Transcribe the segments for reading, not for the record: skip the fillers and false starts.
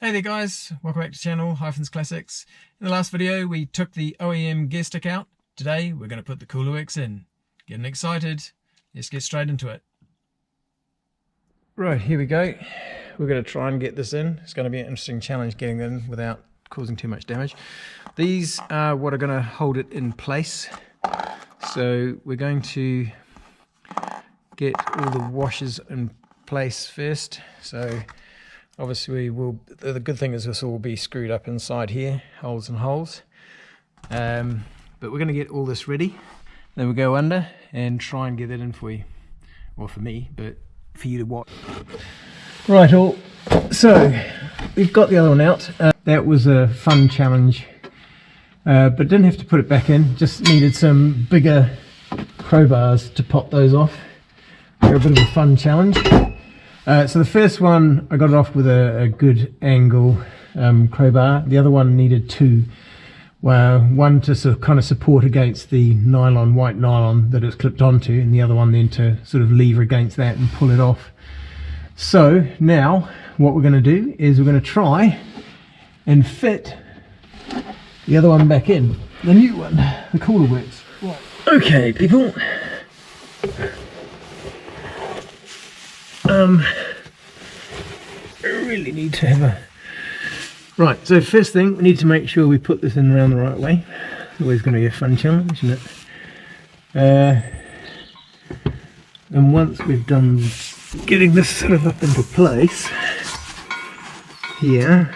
Hey there guys, welcome back to the channel, Hyphens Classics. In the last video we took the OEM gear stick out. Today we're going to put the CoolerWorx in. Getting excited, let's get straight into it. Right, here we go. We're going to try and get this in. It's going to be an interesting challenge getting it in without causing too much damage. These are what are going to hold it in place. So we're going to get all the washers in place first. So obviously the good thing is this will be screwed up inside here, holes and holes. But we're going to get all this ready. Then we'll go under and try and get it in for you. Well, for me, but for you to watch. Right, all. So we've got the other one out. That was a fun challenge, but didn't have to put it back in. Just needed some bigger crowbars to pop those off. They're a bit of a fun challenge. So the first one, I got it off with a good angle crowbar. The other one needed two. One to sort of kind of support against the nylon, white nylon that it's clipped onto, and the other one then to sort of lever against that and pull it off. So now what we're going to do is we're going to try and fit the other one back in, the new one, the CoolerWorx. Right. Okay, people. I really need to have a... Right, so first thing, we need to make sure we put this in around the right way. It's always going to be a fun challenge, isn't it? And once we've done getting this sort of up into place here,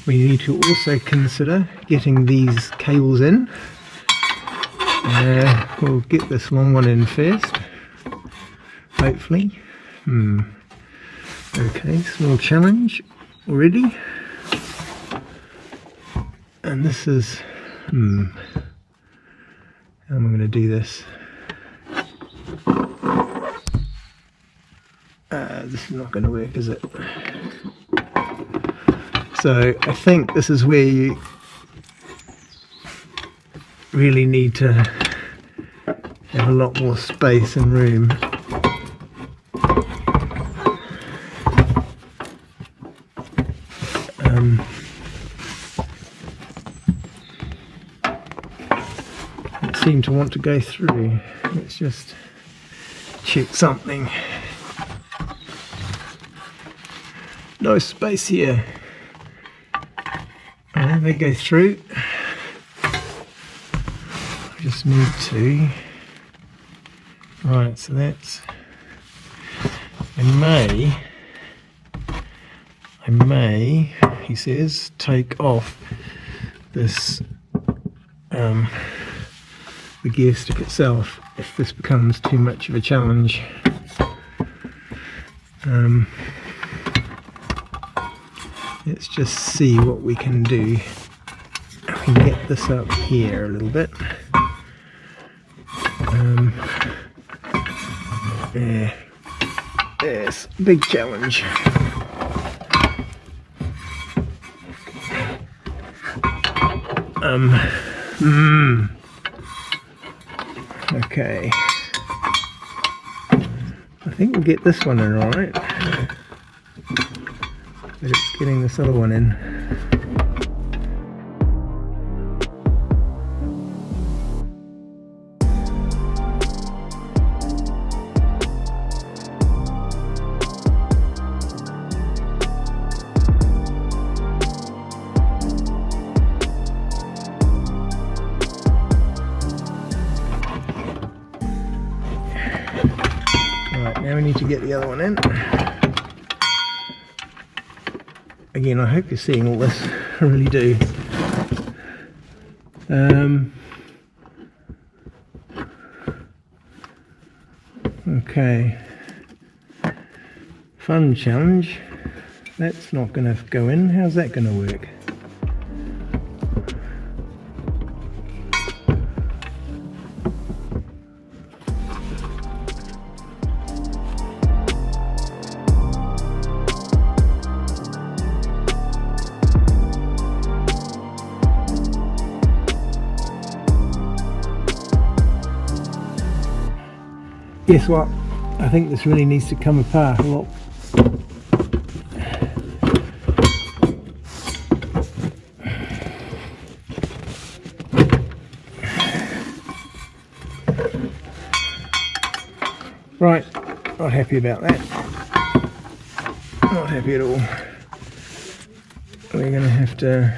we need to also consider getting these cables in. We'll get this long one in first, hopefully. Okay, small challenge already. And this is how am I going to do this? This is not going to work, is it? So I think this is where you really need to have a lot more space and room. It seemed to want to go through. Let's just check something. No space here. And they go through. I just need to. Right, so that's. I may, he says, take off this the gear stick itself if this becomes too much of a challenge. Let's just see what we can do. We can get this up here a little bit. Yeah, yes, big challenge. Okay. I think we'll get this one in alright. But it's getting this other one in. Now we need to get the other one in. Again, I hope you're seeing all this. I really do. Okay. Fun challenge. That's not going to go in. How's that going to work? Guess what? I think this really needs to come apart a lot Right, not happy about that. Not happy at all. We're going to have to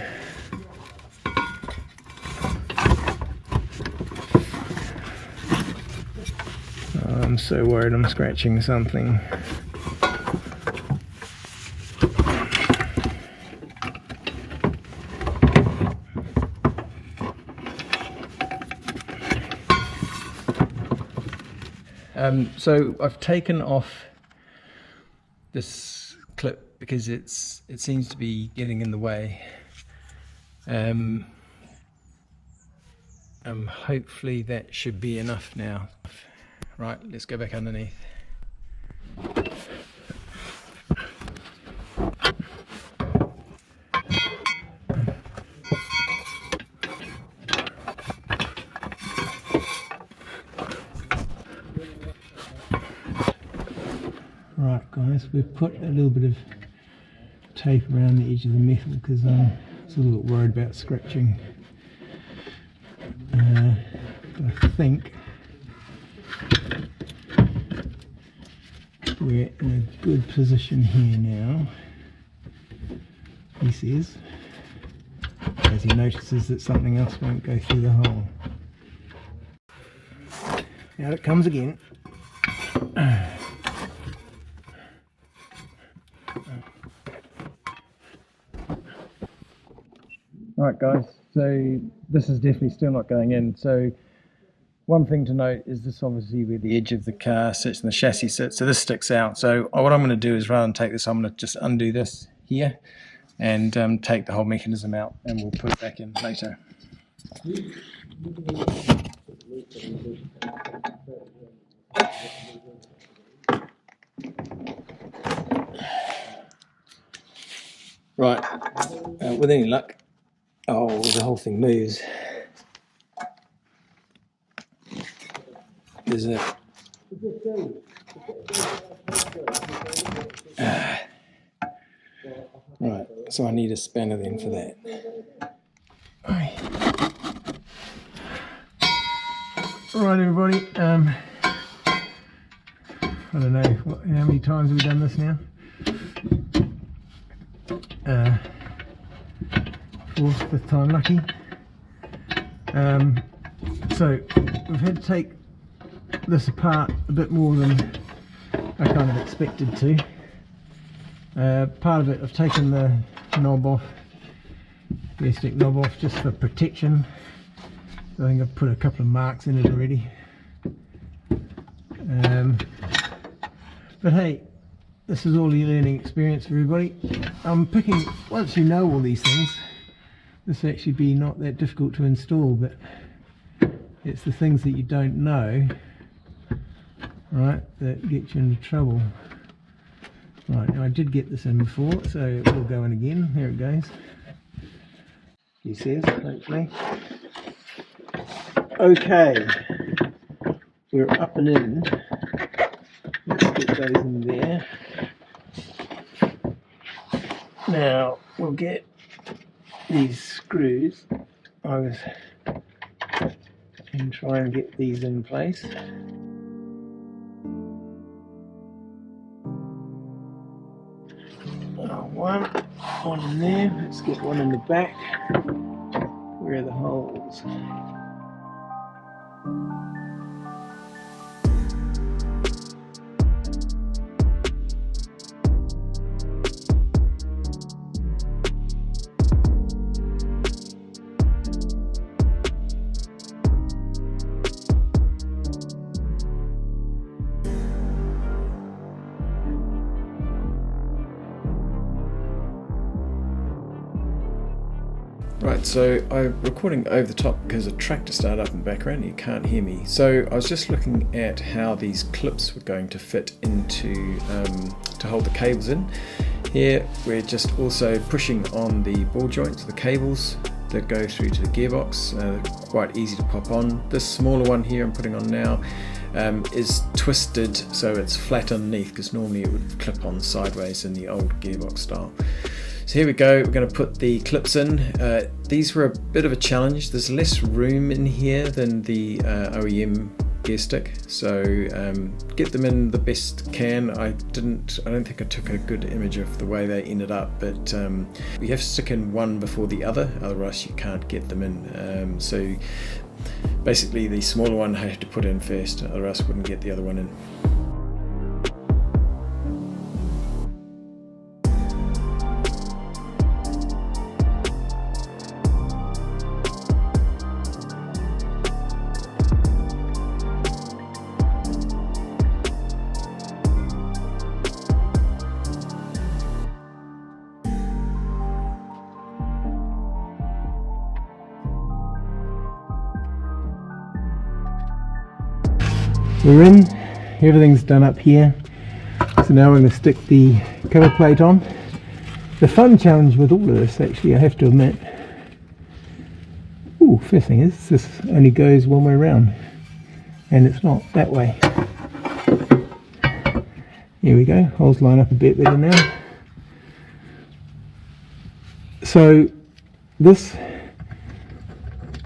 I'm so worried I'm scratching something. So I've taken off this clip because it seems to be getting in the way. Hopefully that should be enough now. Right, let's go back underneath. Right guys, we've put a little bit of tape around the edge of the metal because I'm a little bit worried about scratching. But I think we're in a good position here now, he says, as he notices that something else won't go through the hole. Out it comes again. Right guys, so this is definitely still not going in. So one thing to note is this obviously where the edge of the car sits and the chassis sits, so this sticks out. So what I'm going to do is rather than take this, I'm going to just undo this here and take the whole mechanism out, and we'll put it back in later. Right, with any luck, oh, the whole thing moves. Is it? Right, so I need a spanner then for that. Right everybody, I don't know how many times have we done this now? Fourth, fifth time lucky. So we've had to take this apart a bit more than I kind of expected to. Part of it I've taken the knob off, the stick knob off, just for protection. I think I've put a couple of marks in it already. But hey, this is all a learning experience for everybody. I'm picking, once you know all these things, this will actually be not that difficult to install, but it's the things that you don't know, right, that get you into trouble. Right, now I did get this in before, so it will go in again. There it goes. He says, hopefully. Okay, we're up and in. Let's get those in there. Now we'll get these screws and try and get these in place. One in there. Let's get one in the back. Where are the holes? Right, so I'm recording over the top because a tractor started up in the background and you can't hear me. So I was just looking at how these clips were going to fit into, to hold the cables in. Here we're just also pushing on the ball joints, the cables that go through to the gearbox, quite easy to pop on. This smaller one here I'm putting on now is twisted so it's flat underneath, because normally it would clip on sideways in the old gearbox style. So here we go, we're going to put the clips in. These were a bit of a challenge. There's less room in here than the OEM gear stick, so get them in the best can. I don't think I took a good image of the way they ended up, but you have to stick in one before the other, otherwise you can't get them in. So basically the smaller one I have to put in first, otherwise I wouldn't get the other one in. We're in, everything's done up here, so now we're going to stick the cover plate on. The fun challenge with all of this, actually, I have to admit, first thing is, this only goes one way around, and it's not that way. Here we go, holes line up a bit better now. So this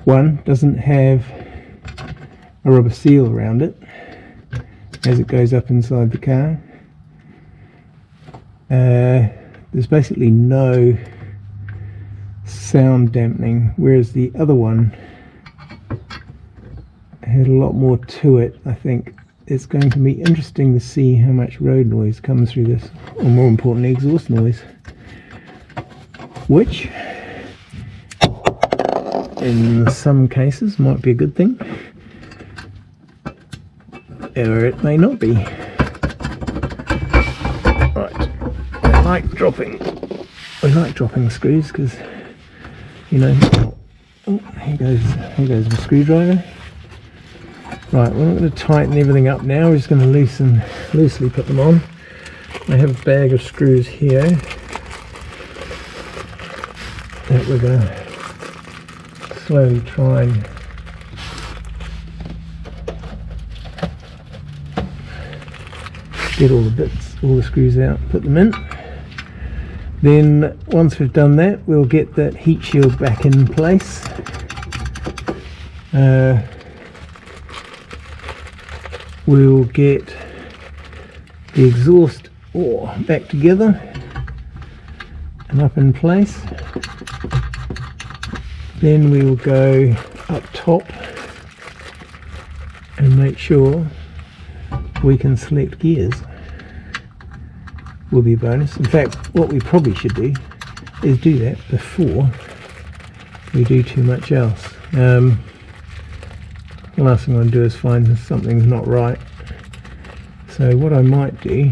one doesn't have a rubber seal around it as it goes up inside the car. There's basically no sound dampening, whereas the other one had a lot more to it. I think it's going to be interesting to see how much road noise comes through this, or more importantly exhaust noise, which in some cases might be a good thing, or it may not be. Right, I like dropping the screws because, you know, here goes the screwdriver. Right, we're not going to tighten everything up now, we're just going to loosely put them on. I have a bag of screws here that we're going to slowly try and get all the screws out, put them in. Then once we've done that, we'll get that heat shield back in place. We'll get the exhaust back together and up in place. Then we will go up top and make sure we can select gears. Will be a bonus. In fact, what we probably should do is do that before we do too much else. The last thing I want to do is find something's not right. So what I might do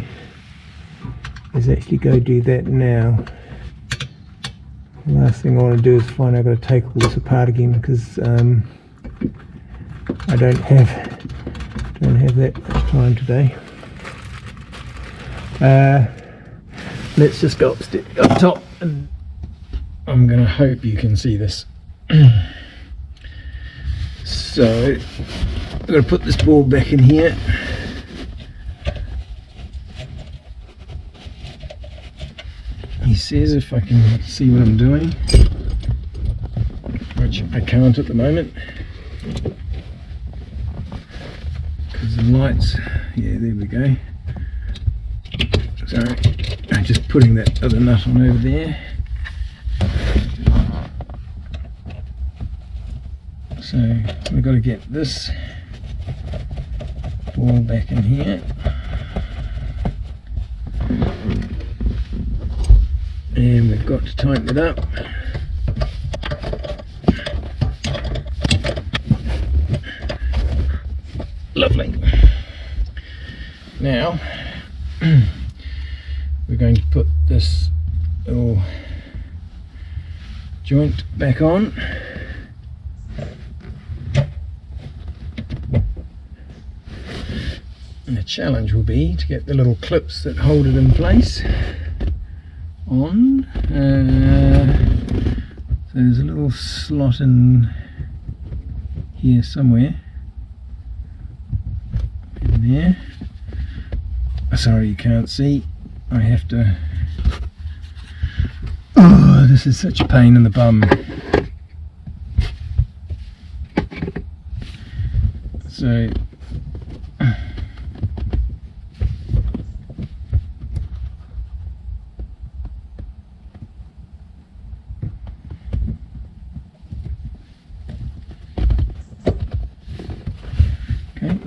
is actually go do that now. The last thing I want to do is find I've got to take all this apart again, because I don't have that much time today. Let's just go up top, and I'm going to hope you can see this. So I'm going to put this ball back in here. He says if I can see what I'm doing, which I can't at the moment because the lights, yeah, there we go. Sorry, I'm just putting that other nut on over there. So we've got to get this ball back in here. And we've got to tighten it up. Lovely. Now we're going to put this little joint back on. And the challenge will be to get the little clips that hold it in place on. So there's a little slot in here somewhere. In there. Sorry, you can't see. I have to. Oh, this is such a pain in the bum. So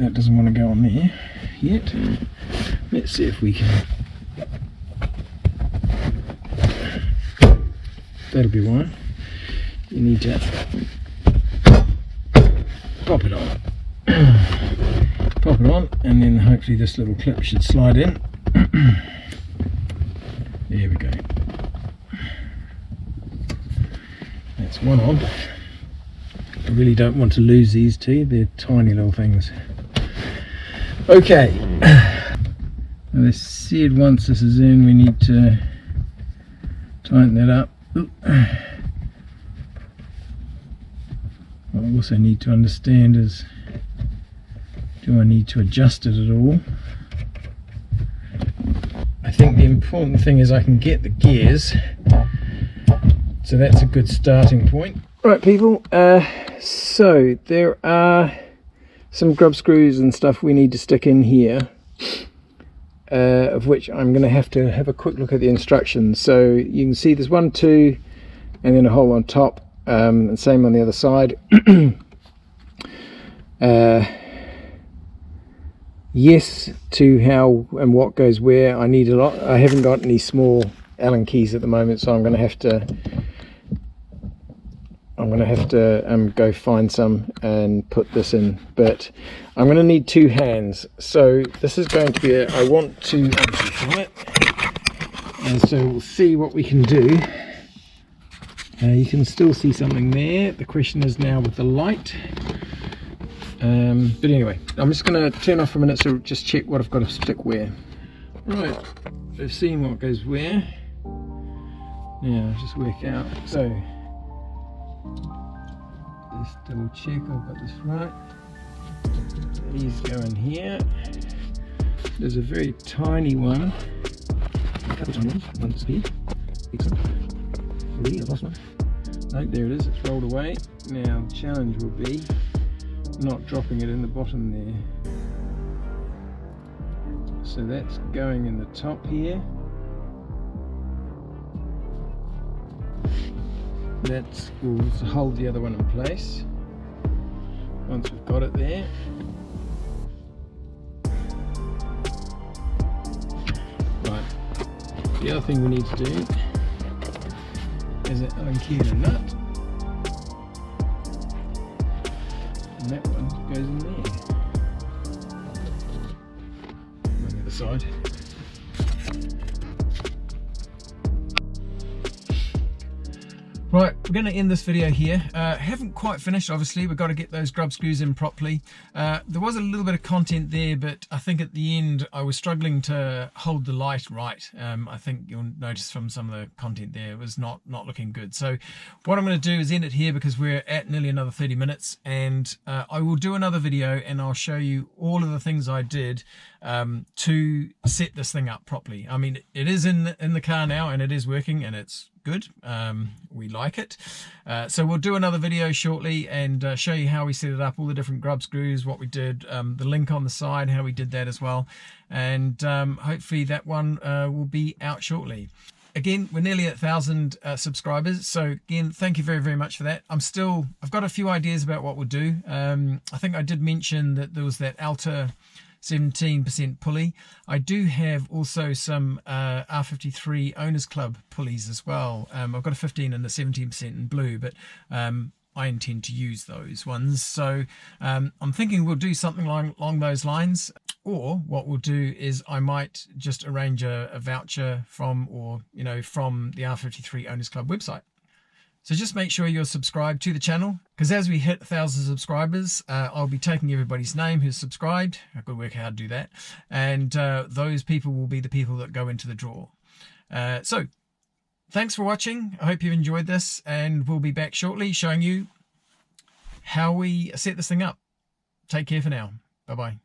that doesn't want to go on there yet. Let's see if we can. That'll be why. You need to pop it on. Pop it on, and then hopefully this little clip should slide in. There we go. That's one on. I really don't want to lose these two, they're tiny little things. Okay, as I said, once this is in, we need to tighten that up. What I also need to understand is, do I need to adjust it at all? I think the important thing is I can get the gears, so that's a good starting point. Right people, so there are some grub screws and stuff we need to stick in here, of which I'm going to have a quick look at the instructions. So you can see there's 1, 2, and then a hole on top, and same on the other side. Yes to how and what goes where. I need a lot. I haven't got any small Allen keys at the moment, so I'm going to have to go find some and put this in, but I'm going to need 2 hands. So this is going to be I want to amplify it, and so we'll see what we can do. You can still see something there. The question is now with the light. But anyway, I'm just going to turn off for a minute, so just check what I've got to stick where. Right, I've seen what goes where. Now just work out. So just double check I've got this right. These go in here. There's a very tiny one. A couple tiny ones. One disappeared. Excellent. Really, I've lost one. No, there it is. It's rolled away. Now the challenge will be not dropping it in the bottom there. So that's going in the top here. That will hold the other one in place once we've got it there. Right, the other thing we need to do is unkey the nut, and that one goes in there on the other side. Right, we're going to end this video here. Haven't quite finished, obviously. We've got to get those grub screws in properly. There was a little bit of content there, but I think at the end I was struggling to hold the light right. I think you'll notice from some of the content there it was not looking good. So what I'm going to do is end it here, because we're at nearly another 30 minutes, and I will do another video and I'll show you all of the things I did to set this thing up properly. I mean, it is in the car now and it is working and it's good. We like it. So we'll do another video shortly and show you how we set it up, all the different grub screws, what we did, the link on the side, how we did that as well. And hopefully that one will be out shortly. Again, we're nearly at 1,000 subscribers. So again, thank you very, very much for that. I've got a few ideas about what we'll do. I think I did mention that there was that Alta 17% pulley. I do have also some R53 Owners Club pulleys as well. I've got a 15 and a 17% in blue, but I intend to use those ones. So I'm thinking we'll do something along those lines, or what we'll do is I might just arrange a voucher from the R53 Owners Club website. So just make sure you're subscribed to the channel, because as we hit 1,000 subscribers, I'll be taking everybody's name who's subscribed. I've got to work out how to do that. And those people will be the people that go into the draw. So thanks for watching. I hope you've enjoyed this, and we'll be back shortly showing you how we set this thing up. Take care for now. Bye-bye.